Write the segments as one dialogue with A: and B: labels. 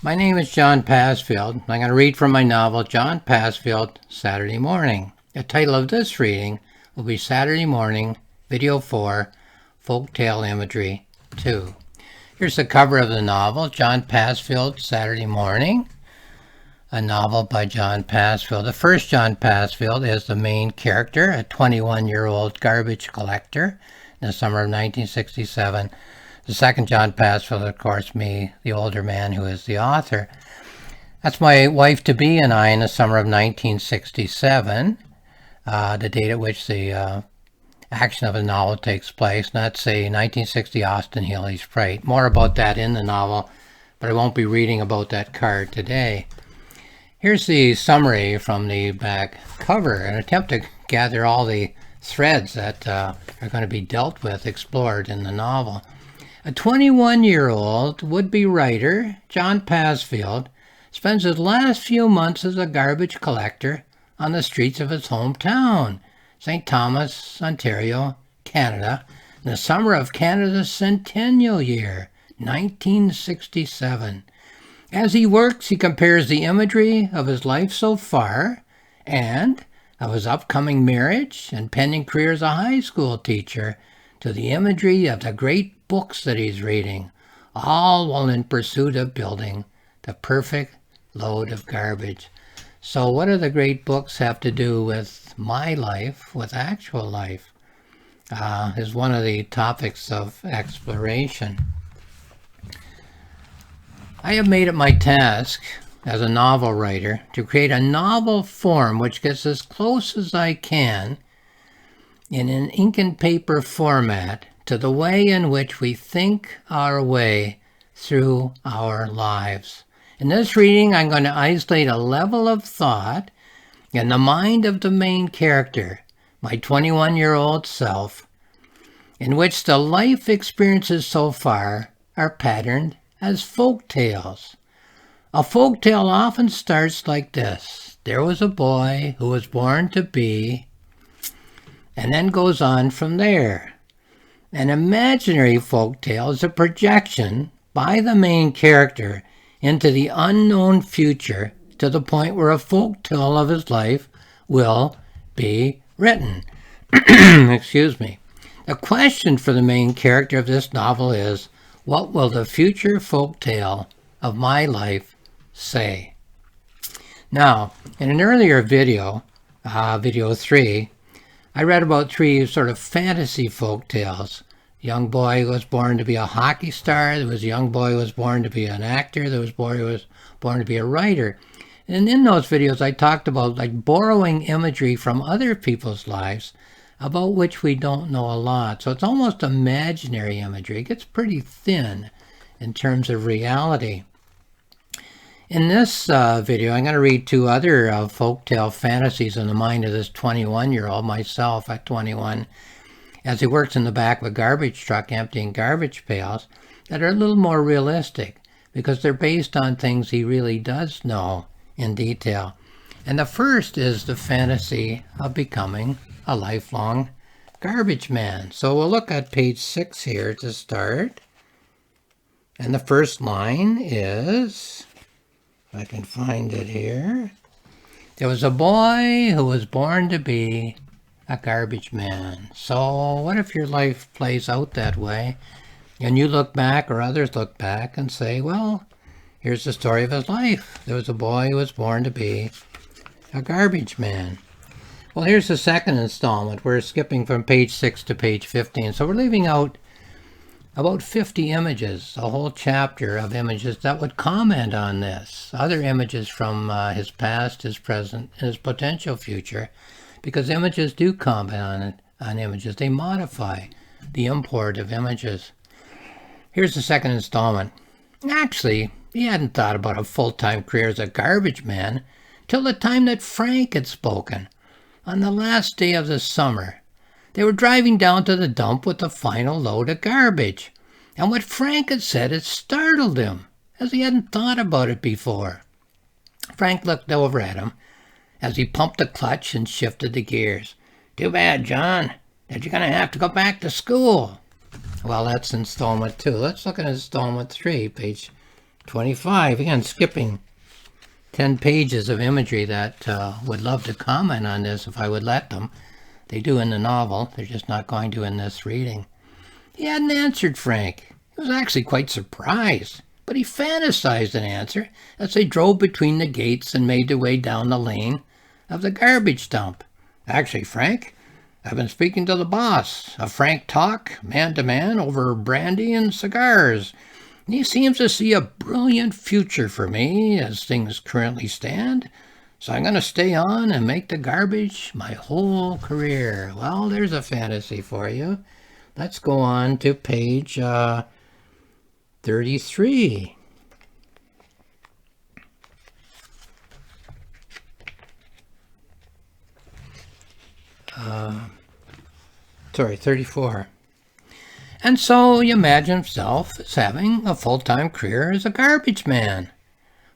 A: My name is John Passfield. I'm going to read from my novel, John Passfield, Saturday Morning. The title of this reading will be Saturday Morning, Video 4, Folktale Imagery 2. Here's the cover of the novel, John Passfield, Saturday Morning, a novel by John Passfield. The first John Passfield is the main character, a 21-year-old garbage collector in the summer of 1967. The second John Passfield, of course, me, the older man who is the author. That's my wife-to-be and I in the summer of 1967, the date at which the action of the novel takes place. And that's a 1960 Austin Healey Sprite. More about that in the novel, but I won't be reading about that card today. Here's the summary from the back cover, an attempt to gather all the threads that are going to be dealt with, explored in the novel. A 21-year-old would-be writer, John Passfield, spends his last few months as a garbage collector on the streets of his hometown, St. Thomas, Ontario, Canada, in the summer of Canada's centennial year, 1967. As he works, he compares the imagery of his life so far and of his upcoming marriage and pending career as a high school teacher to the imagery of the great books that he's reading, all while in pursuit of building the perfect load of garbage. So what do the great books have to do with my life, with actual life? Is one of the topics of exploration. I have made it my task as a novel writer to create a novel form which gets as close as I can in an ink and paper format to the way in which we think our way through our lives. In this reading, I'm going to isolate a level of thought in the mind of the main character, my 21-year-old self, in which the life experiences so far are patterned as folk tales. A folk tale often starts like this. There was a boy who was born to be, and then goes on from there. An imaginary folk tale is a projection by the main character into the unknown future to the point where a folk tale of his life will be written. Excuse me. The question for the main character of this novel is, what will the future folk tale of my life say? Now, in an earlier video, video 3, I read about 3 sort of fantasy folk tales. A young boy who was born to be a hockey star. There was a young boy who was born to be an actor. There was a boy who was born to be a writer. And in those videos, I talked about like borrowing imagery from other people's lives about which we don't know a lot. So it's almost imaginary imagery. It gets pretty thin in terms of reality. In this video, I'm going to read 2 other folktale fantasies in the mind of this 21-year-old, myself at 21, as he works in the back of a garbage truck emptying garbage pails, that are a little more realistic because they're based on things he really does know in detail. And the first is the fantasy of becoming a lifelong garbage man. So we'll look at page 6 here to start. And the first line is, if I can find it here. There was a boy who was born to be a garbage man. So what if your life plays out that way and you look back or others look back and say, well, here's the story of his life. There was a boy who was born to be a garbage man. Well, here's the second installment. We're skipping from page 6 to page 15. So we're leaving out about 50 images, a whole chapter of images that would comment on this. Other images from his past, his present, and his potential future, because images do comment on images. They modify the import of images. Here's the second installment. Actually, he hadn't thought about a full-time career as a garbage man till the time that Frank had spoken. On the last day of the summer, they were driving down to the dump with the final load of garbage. And what Frank had said had startled him, as he hadn't thought about it before. Frank looked over at him as he pumped the clutch and shifted the gears. Too bad, John, that you're going to have to go back to school. Well, that's installment 2. Let's look at installment 3, page 25, again, skipping 10 pages of imagery that would love to comment on this if I would let them. They do in the novel. They're just not going to in this reading. He hadn't answered Frank. He was actually quite surprised, but he fantasized an answer as they drove between the gates and made their way down the lane of the garbage dump. Actually, Frank, I've been speaking to the boss. A frank talk, man to man, over brandy and cigars. He seems to see a brilliant future for me as things currently stand. So I'm going to stay on and make the garbage my whole career. Well, there's a fantasy for you. Let's go on to page 33. Sorry, 34. And so he imagined himself as having a full-time career as a garbage man.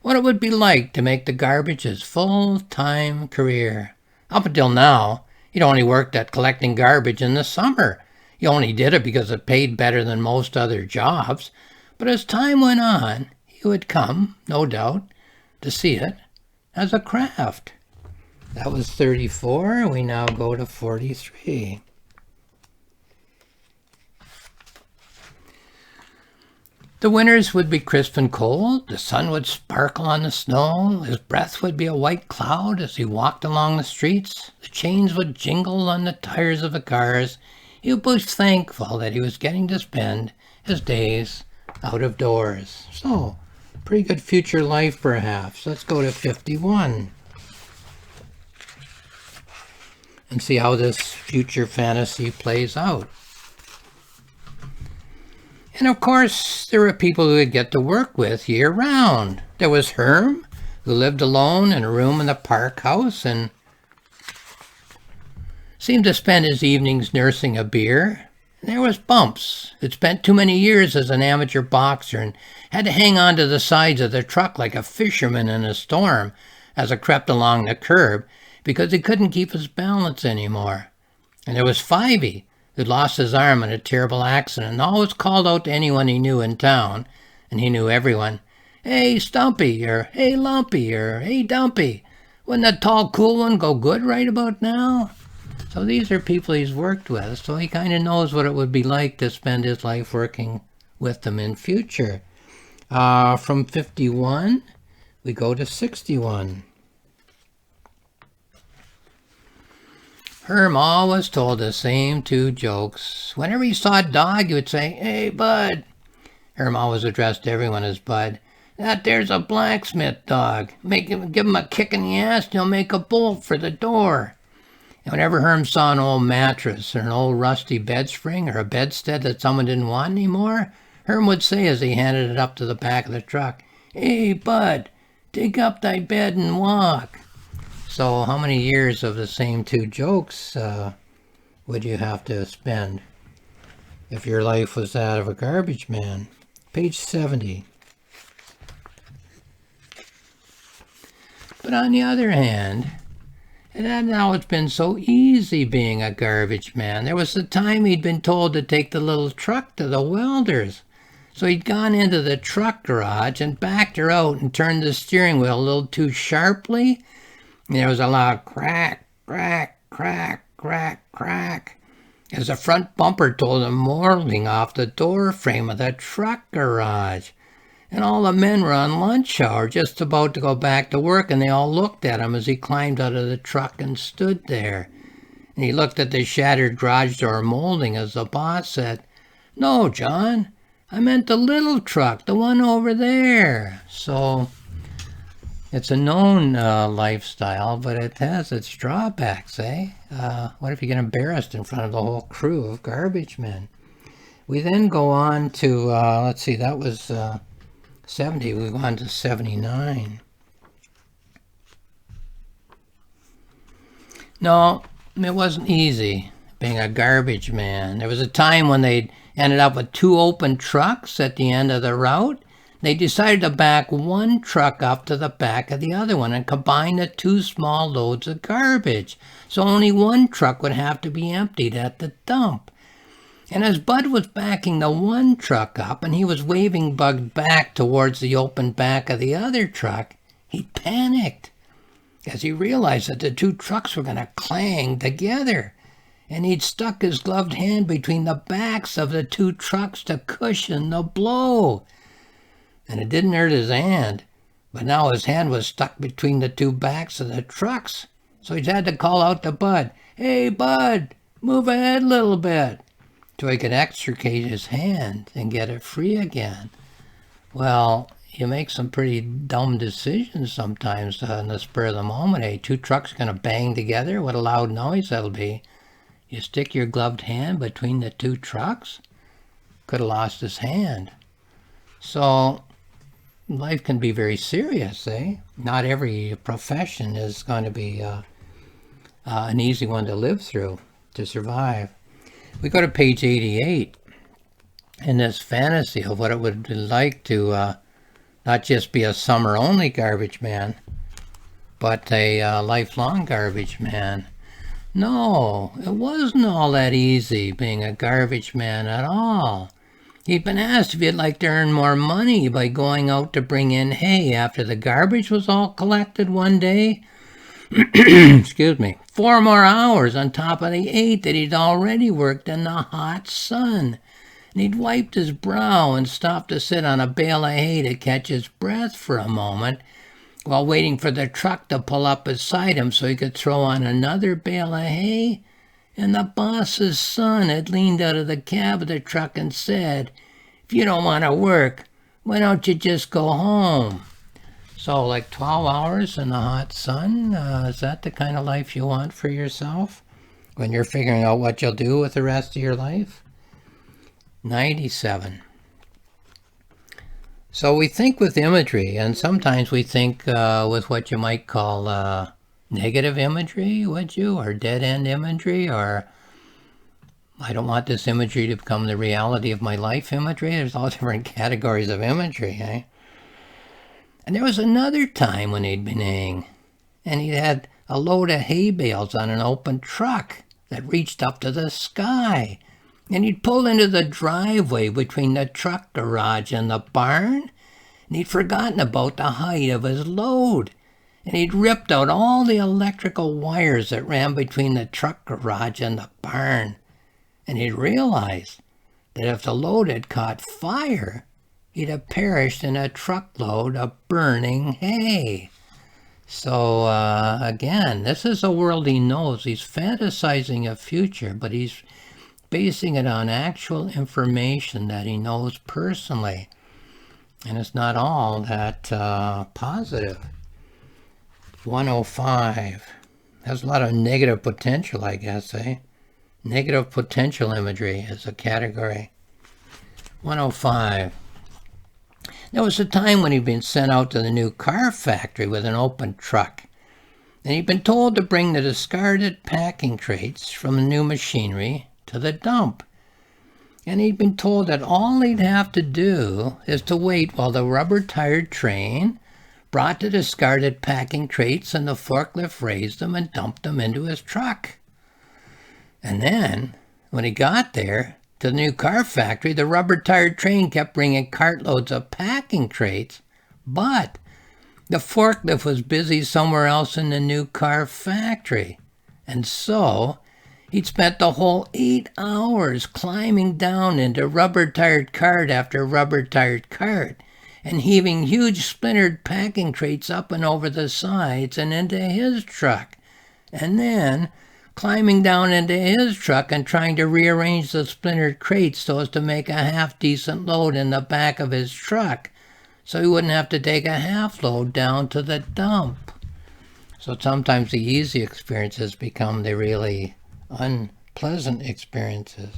A: What it would be like to make the garbage his full-time career. Up until now, he'd only worked at collecting garbage in the summer. He only did it because it paid better than most other jobs. But as time went on, he would come, no doubt, to see it as a craft. That was 34. We now go to 43. The winters would be crisp and cold, the sun would sparkle on the snow, his breath would be a white cloud as he walked along the streets, the chains would jingle on the tires of the cars. He was thankful that he was getting to spend his days out of doors. So, pretty good future life perhaps. Let's go to 51 and see how this future fantasy plays out. And of course, there were people who would get to work with year-round. There was Herm, who lived alone in a room in the park house and seemed to spend his evenings nursing a beer. And there was Bumps, who'd spent too many years as an amateur boxer and had to hang on to the sides of the truck like a fisherman in a storm as it crept along the curb because he couldn't keep his balance anymore. And there was Fivey, who'd lost his arm in a terrible accident and always called out to anyone he knew in town, and he knew everyone. Hey, Stumpy, or hey, Lumpy, or hey, Dumpy. Wouldn't that tall, cool one go good right about now? So these are people he's worked with, so he kind of knows what it would be like to spend his life working with them in future. From 51, we go to 61. Herm always told the same two jokes. Whenever he saw a dog, he would say, "Hey, Bud." Herm always addressed everyone as Bud. "That there's a blacksmith dog. Give him a kick in the ass and he'll make a bolt for the door." And whenever Herm saw an old mattress or an old rusty bed spring or a bedstead that someone didn't want anymore, Herm would say as he handed it up to the back of the truck, "Hey, Bud, take up thy bed and walk." So how many years of the same two jokes would you have to spend if your life was that of a garbage man? Page 70. But on the other hand, it hadn't always been so easy being a garbage man. There was the time he'd been told to take the little truck to the welders. So he'd gone into the truck garage and backed her out and turned the steering wheel a little too sharply. There was a loud crack, crack, crack, crack, crack, as the front bumper told him molding off the door frame of the truck garage. And all the men were on lunch hour, just about to go back to work, and they all looked at him as he climbed out of the truck and stood there. And he looked at the shattered garage door molding as the boss said, "No, John, I meant the little truck, the one over there." So it's a known lifestyle, but it has its drawbacks, eh? What if you get embarrassed in front of the whole crew of garbage men? We then go on to, let's see, that was 70. We go on to 79. No, it wasn't easy being a garbage man. There was a time when they ended up with two open trucks at the end of the route. They decided to back one truck up to the back of the other one and combine the two small loads of garbage. So only one truck would have to be emptied at the dump. And as Bud was backing the one truck up and he was waving Bud back towards the open back of the other truck, he panicked as he realized that the two trucks were going to clang together. And he'd stuck his gloved hand between the backs of the two trucks to cushion the blow. And it didn't hurt his hand, but now his hand was stuck between the two backs of the trucks. So he had to call out to Bud, "Hey, Bud, move ahead a little bit," so he could extricate his hand and get it free again. Well, you make some pretty dumb decisions sometimes in the spur of the moment. Two trucks are going to bang together. What a loud noise that'll be. You stick your gloved hand between the two trucks? Could have lost his hand. So life can be very serious, eh? Not every profession is going to be an easy one to live through, to survive. We go to page 88 in this fantasy of what it would be like to not just be a summer-only garbage man, but a lifelong garbage man. No, it wasn't all that easy being a garbage man at all. He'd been asked if he'd like to earn more money by going out to bring in hay after the garbage was all collected one day. Excuse me. 4 more hours on top of the 8 that he'd already worked in the hot sun. And he'd wiped his brow and stopped to sit on a bale of hay to catch his breath for a moment while waiting for the truck to pull up beside him so he could throw on another bale of hay. And the boss's son had leaned out of the cab of the truck and said, "If you don't want to work, why don't you just go home?" So like 12 hours in the hot sun, is that the kind of life you want for yourself when you're figuring out what you'll do with the rest of your life? 97. So we think with imagery, and sometimes we think with what you might call negative imagery, would you? Or dead-end imagery, or I don't want this imagery to become the reality of my life imagery. There's all different categories of imagery, eh? And there was another time when he'd been haying, and he had a load of hay bales on an open truck that reached up to the sky. And he'd pulled into the driveway between the truck garage and the barn, and he'd forgotten about the height of his load. And he'd ripped out all the electrical wires that ran between the truck garage and the barn. And he'd realized that if the load had caught fire, he'd have perished in a truckload of burning hay. So again, this is a world he knows. He's fantasizing a future, but he's basing it on actual information that he knows personally. And it's not all that positive. 105 has a lot of negative potential, I guess, eh? Negative potential imagery is a category. 105. There was a time when he'd been sent out to the new car factory with an open truck, and he'd been told to bring the discarded packing crates from the new machinery to the dump. And he'd been told that all he'd have to do is to wait while the rubber-tired train brought the discarded packing crates and the forklift raised them and dumped them into his truck. And then, when he got there to the new car factory, the rubber-tired train kept bringing cartloads of packing crates, but the forklift was busy somewhere else in the new car factory. And so he'd spent the whole 8 hours climbing down into rubber-tired cart after rubber-tired cart and heaving huge splintered packing crates up and over the sides and into his truck, and then climbing down into his truck and trying to rearrange the splintered crates so as to make a half-decent load in the back of his truck so he wouldn't have to take a half load down to the dump. So sometimes the easy experiences become the really unpleasant experiences.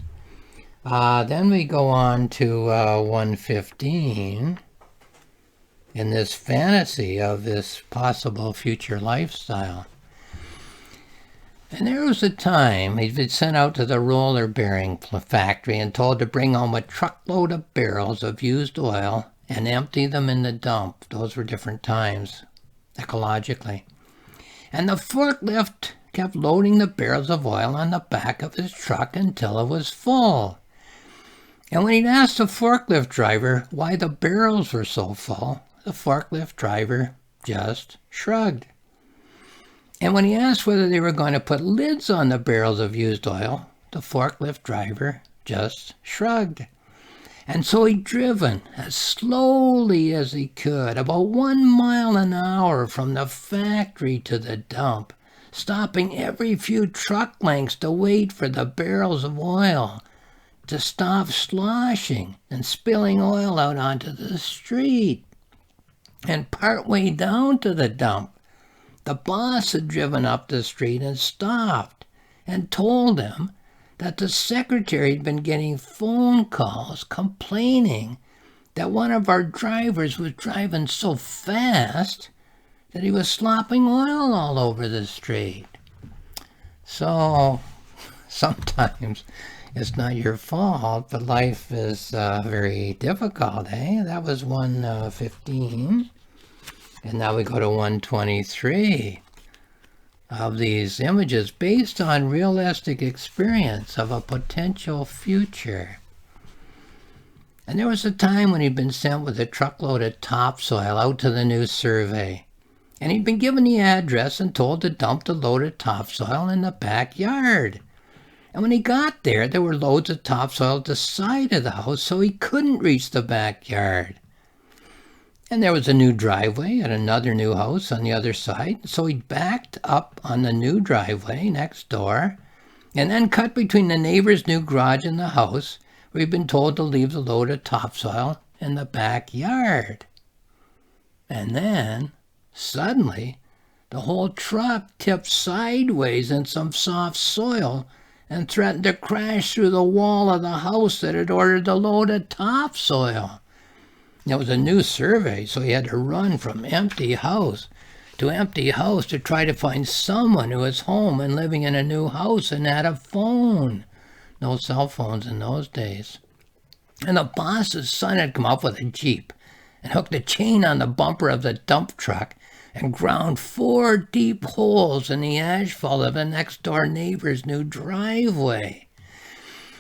A: Then we go on to 115 in this fantasy of this possible future lifestyle. And there was a time he'd been sent out to the roller bearing factory and told to bring home a truckload of barrels of used oil and empty them in the dump. Those were different times, ecologically. And the forklift kept loading the barrels of oil on the back of his truck until it was full. And when he'd asked the forklift driver why the barrels were so full, the forklift driver just shrugged. And when he asked whether they were going to put lids on the barrels of used oil, the forklift driver just shrugged. And so he'd driven as slowly as he could, about 1 mile an hour from the factory to the dump, stopping every few truck lengths to wait for the barrels of oil to stop sloshing and spilling oil out onto the street. And partway down to the dump, the boss had driven up the street and stopped and told him that the secretary had been getting phone calls complaining that one of our drivers was driving so fast that he was slopping oil all over the street. So sometimes it's not your fault, but life is very difficult, eh? That was 115. And now we go to 123. Of these images based on realistic experience of a potential future. And there was a time when he'd been sent with a truckload of topsoil out to the new survey. And he'd been given the address and told to dump the load of topsoil in the backyard. And when he got there were loads of topsoil at the side of the house, so he couldn't reach the backyard. And there was a new driveway at another new house on the other side, so he backed up on the new driveway next door, and then cut between the neighbor's new garage and the house, where he'd been told to leave the load of topsoil in the backyard. And then, suddenly, the whole truck tipped sideways in some soft soil and threatened to crash through the wall of the house that had ordered the load of topsoil. It was a new survey, so he had to run from empty house to try to find someone who was home and living in a new house and had a phone. No cell phones in those days. And the boss's son had come up with a Jeep and hooked a chain on the bumper of the dump truck and ground 4 deep holes in the asphalt of the next door neighbor's new driveway.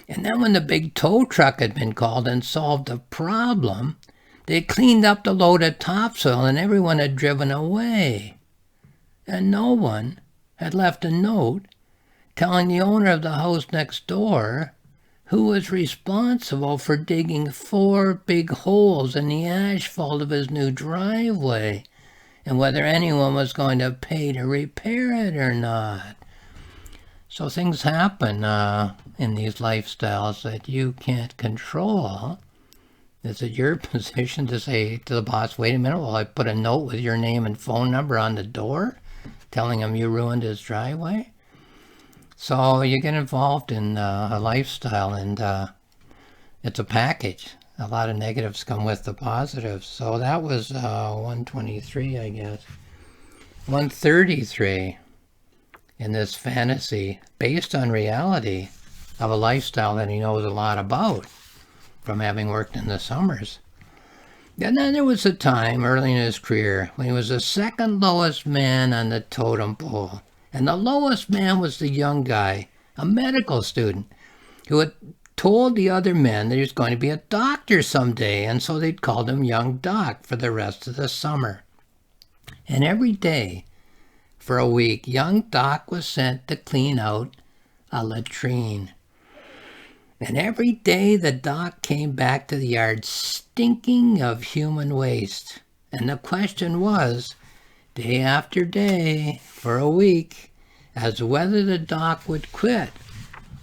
A: And then when the big tow truck had been called and solved the problem, they had cleaned up the load of topsoil and everyone had driven away. And no one had left a note telling the owner of the house next door who was responsible for digging 4 big holes in the asphalt of his new driveway and whether anyone was going to pay to repair it or not. So things happen in these lifestyles that you can't control. Is it your position to say to the boss, wait a minute, while I put a note with your name and phone number on the door telling him you ruined his driveway? So you get involved in a lifestyle, and it's a package. A lot of negatives come with the positives. So that was 123, I guess. 133 in this fantasy based on reality of a lifestyle that he knows a lot about from having worked in the summers. And then there was a time early in his career when he was the second lowest man on the totem pole. And the lowest man was the young guy, a medical student, who had told the other men that he was going to be a doctor someday, and so they'd called him Young Doc for the rest of the summer. And every day, for a week, Young Doc was sent to clean out a latrine. And every day the doc came back to the yard stinking of human waste. And the question was, day after day, for a week, as to whether the doc would quit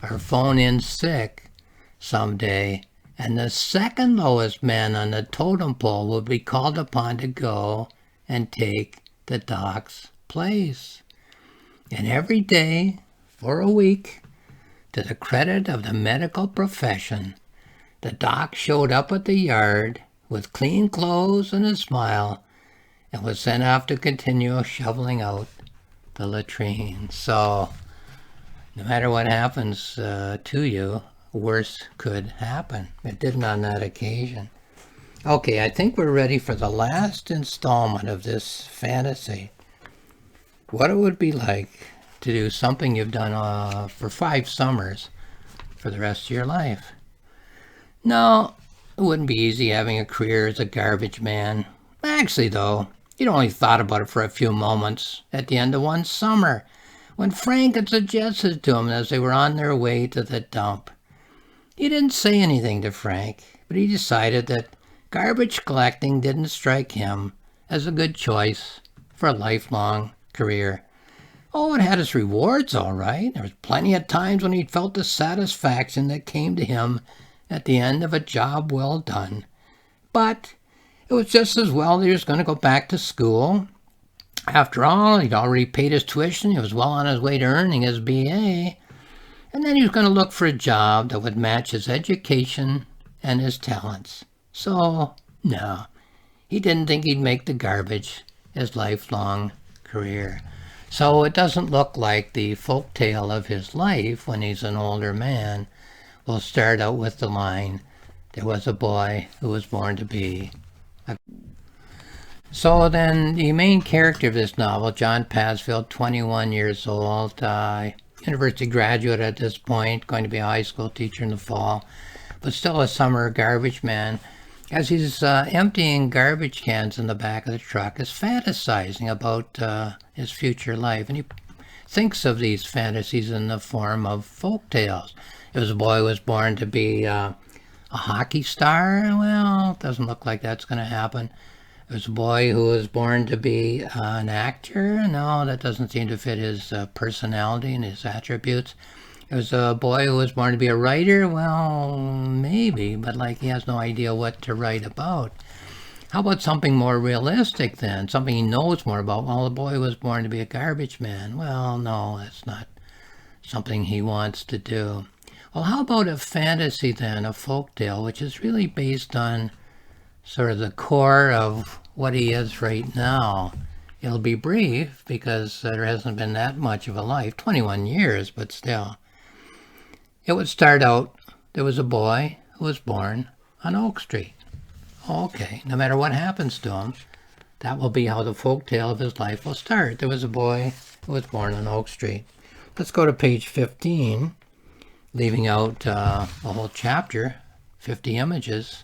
A: or phone in sick someday, and the second lowest man on the totem pole would be called upon to go and take the doc's place. And every day, for a week, to the credit of the medical profession, the doc showed up at the yard with clean clothes and a smile and was sent off to continue shoveling out the latrine. So no matter what happens to you, worse could happen. It didn't on that occasion. Okay, I think we're ready for the last installment of this fantasy. What it would be like to do something you've done for 5 summers for the rest of your life. No, it wouldn't be easy having a career as a garbage man. Actually, though, he'd only thought about it for a few moments at the end of one summer, when Frank had suggested to him as they were on their way to the dump. He didn't say anything to Frank, but he decided that garbage collecting didn't strike him as a good choice for a lifelong career. Oh, it had its rewards, all right. There was plenty of times when he felt the satisfaction that came to him at the end of a job well done. But it was just as well that he was going to go back to school. After all, he'd already paid his tuition. He was well on his way to earning his BA. And then he was going to look for a job that would match his education and his talents. So, no, he didn't think he'd make the garbage his lifelong career. So it doesn't look like the folk tale of his life when he's an older man will start out with the line, "There was a boy who was born to be." So then the main character of this novel, John Passfield, 21 years old, university graduate at this point, going to be a high school teacher in the fall, but still a summer garbage man, as he's emptying garbage cans in the back of the truck, is fantasizing about his future life. And he thinks of these fantasies in the form of folk tales. It was a boy who was born to be a hockey star. Well, it doesn't look like that's going to happen. It was a boy who was born to be an actor. No, that doesn't seem to fit his personality and his attributes. It was a boy who was born to be a writer. Well, maybe, but like he has no idea what to write about. How about something more realistic then? Something he knows more about? Well, the boy was born to be a garbage man. Well, no, that's not something he wants to do. Well, how about a fantasy then, a folktale, which is really based on sort of the core of what he is right now. It'll be brief because there hasn't been that much of a life, 21 years, but still. It would start out, there was a boy who was born on Oak Street. Okay, no matter what happens to him, that will be how the folk tale of his life will start. There was a boy who was born on Oak Street. Let's go to page 15, leaving out a whole chapter, 50 images,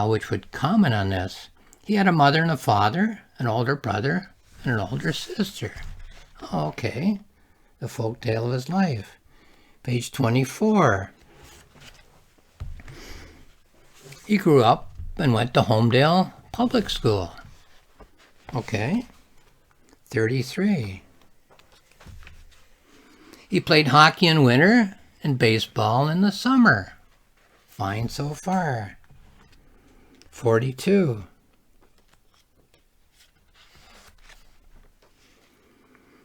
A: which would comment on this. He had a mother and a father, an older brother, and an older sister. Okay, the folk tale of his life. Page 24. He grew up and went to Homedale Public School. Okay. 33. He played hockey in winter and baseball in the summer. Fine so far. 42.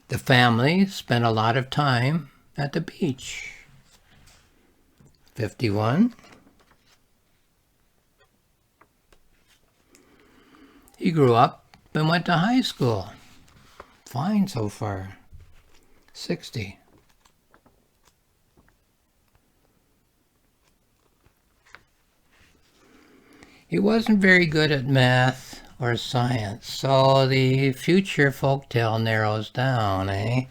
A: The family spent a lot of time at the beach. 51. He grew up and went to high school. Fine so far. 60. He wasn't very good at math or science, so the future folktale narrows down, eh?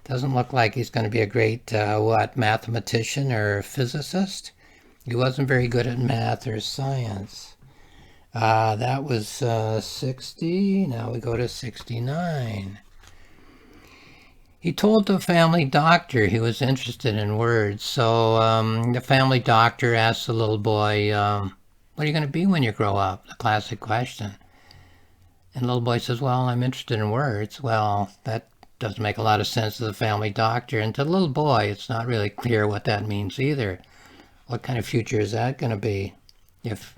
A: Doesn't look like he's going to be a great, mathematician or physicist. He wasn't very good at math or science. That was 60. Now we go to 69. He told the family doctor he was interested in words. So the family doctor asked the little boy, what are you going to be when you grow up? The classic question. And the little boy says, well, I'm interested in words. Well, that doesn't make a lot of sense to the family doctor. And to the little boy, it's not really clear what that means either. What kind of future is that going to be if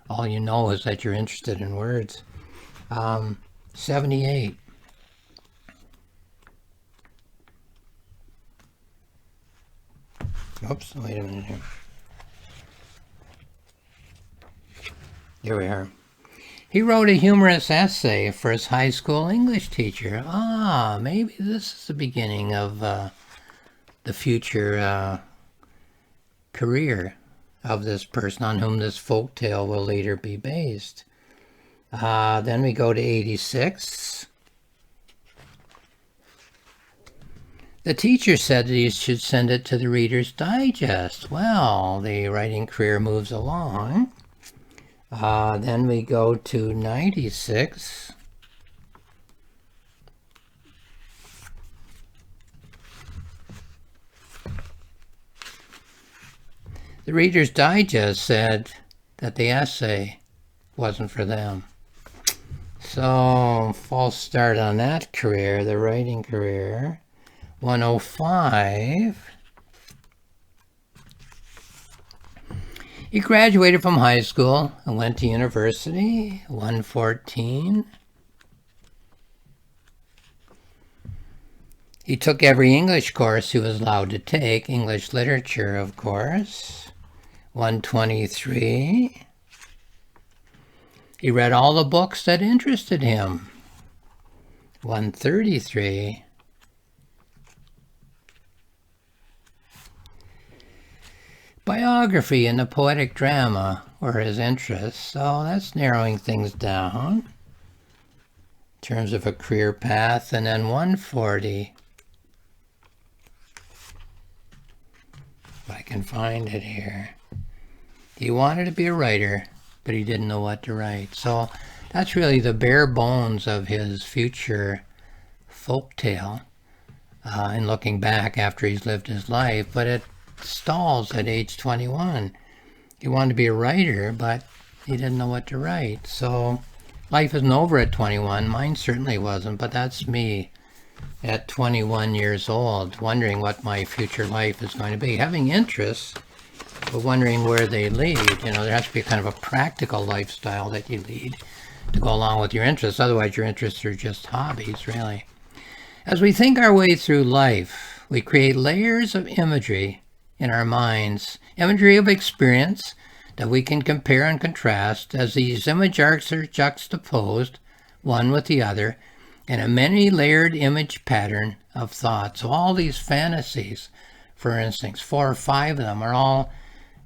A: all you know is that you're interested in words? 78. Oops, wait a minute here. Here we are. He wrote a humorous essay for his high school English teacher. Maybe this is the beginning of the future career of this person on whom this folk tale will later be based. Then we go to 86. The teacher said that he should send it to the Reader's Digest. Well, the writing career moves along. Then we go to 96. The Reader's Digest said that the essay wasn't for them. So, false start on that career, the writing career. 105. He graduated from high school and went to university. 114. He took every English course he was allowed to take, English literature, of course. 123. He read all the books that interested him. 133. Biography and the poetic drama were his interests, so that's narrowing things down in terms of a career path. And then 140. If I can find it here. He wanted to be a writer, but he didn't know what to write. So that's really the bare bones of his future folktale in looking back after he's lived his life. But it stalls at age 21. He wanted to be a writer, but he didn't know what to write. So life isn't over at 21. Mine certainly wasn't, but that's me at 21 years old, wondering what my future life is going to be. Having interests, but wondering where they lead. You know, there has to be kind of a practical lifestyle that you lead to go along with your interests. Otherwise, your interests are just hobbies, really. As we think our way through life, we create layers of imagery in our minds, imagery of experience that we can compare and contrast as these image arcs are juxtaposed, one with the other, in a many-layered image pattern of thought. So all these fantasies, for instance, 4 or 5 of them are all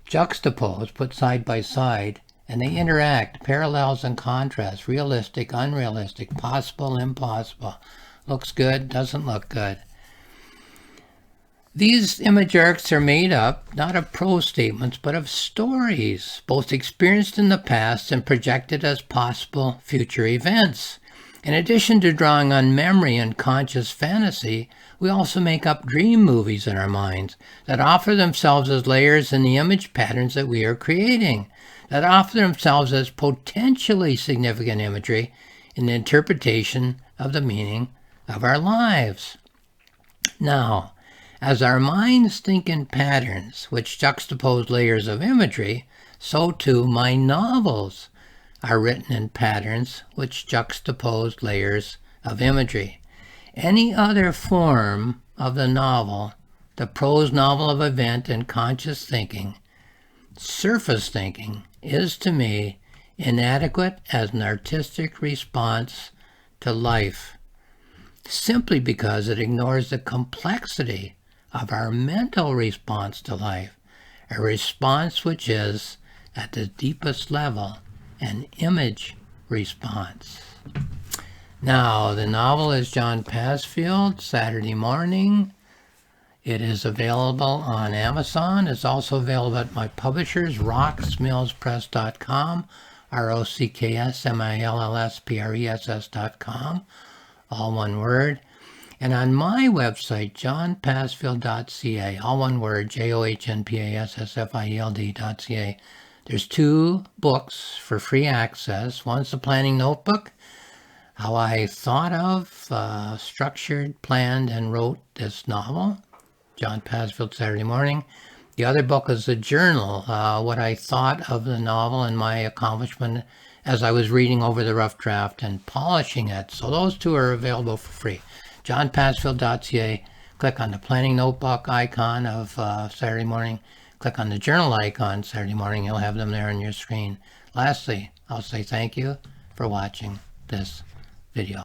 A: juxtaposed, put side by side, and they interact, parallels and contrasts, realistic, unrealistic, possible, impossible, looks good, doesn't look good. These image arcs are made up not of prose statements, but of stories, both experienced in the past and projected as possible future events. In addition to drawing on memory and conscious fantasy, we also make up dream movies in our minds that offer themselves as layers in the image patterns that we are creating, that offer themselves as potentially significant imagery in the interpretation of the meaning of our lives. Now, as our minds think in patterns which juxtapose layers of imagery, so too my novels are written in patterns which juxtapose layers of imagery. Any other form of the novel, the prose novel of event and conscious thinking, surface thinking, is to me inadequate as an artistic response to life, simply because it ignores the complexity of our mental response to life, a response which is, at the deepest level, an image response. Now, the novel is John Passfield, Saturday Morning. It is available on Amazon. It's also available at my publishers, rocksmillspress.com, rocksmillspress.com, all one word. And on my website, johnpassfield.ca, all one word, johnpassfield.ca. There's 2 books for free access. One's the planning notebook, how I thought of, structured, planned, and wrote this novel, John Passfield, Saturday Morning. The other book is a journal, what I thought of the novel and my accomplishment as I was reading over the rough draft and polishing it. So those 2 are available for free. johnpassfield.ca. Click on the planning notebook icon of Saturday Morning. Click on the journal icon Saturday Morning. You'll have them there on your screen. Lastly, I'll say thank you for watching this video.